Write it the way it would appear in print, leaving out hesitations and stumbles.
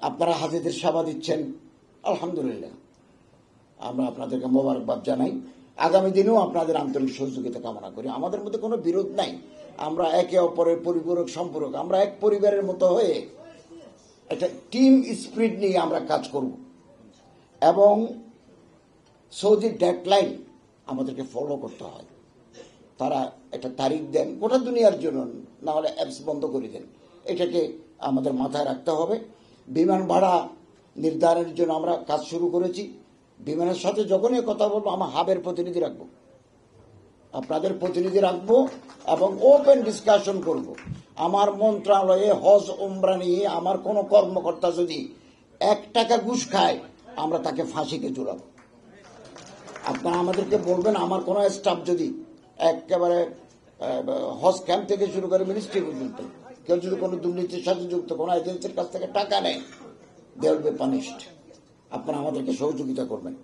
আপনারা হাজিদের সেবা দিচ্ছেন, আলহামদুলিল্লাহ, আমরা আপনাদেরকে মোবারকবাদ জানাই। আগামী দিনেও আপনাদের আন্তরিক সহযোগিতা কামনা করি। আমাদের মধ্যে কোনো বিরোধ নাই, আমরা একে অপরের পরিপূরক সম্পর্ক, আমরা এক পরিবারের মতো হয়ে একটা টিম স্পিরিট নিয়ে আমরা কাজ করব এবং সৌদির ডেডলাইন আমাদেরকে ফলো করতে হয়। তারা একটা তারিখ দেন গোটা দুনিয়ার জন্য, না হলে অ্যাপস বন্ধ করে দেন। এটাকে আমাদের মাথায় রাখতে হবে। বিমান ভাড়া নির্ধারণের জন্য আমরা কাজ শুরু করেছি। বিমানের সাথে যখনই কথা বলবো, আমার হাবের প্রতিনিধি রাখবো, আপনাদের প্রতিনিধি রাখবো এবং ওপেন ডিসকাশন করব। আমার মন্ত্রণালয়ে হজ উমরা নিয়ে আমার কোনো কর্মকর্তা যদি 1 টাকা ঘুষ খায়, আমরা তাকে ফাঁসিকে ঝুলাবো। আপনারা আমাদেরকে বলবেন, আমার কোনো স্টাফ যদি একেবারে হজ ক্যাম্প থেকে শুরু করে মিনিস্ট্রি পর্যন্ত কেউ যদি কোনো দুর্নীতির সাথে যুক্ত কোনো এজেন্সির কাছ থেকে টাকা নেয়, দে উইল বি পানিশড। আপনারা আমাদেরকে সহযোগিতা করবেন।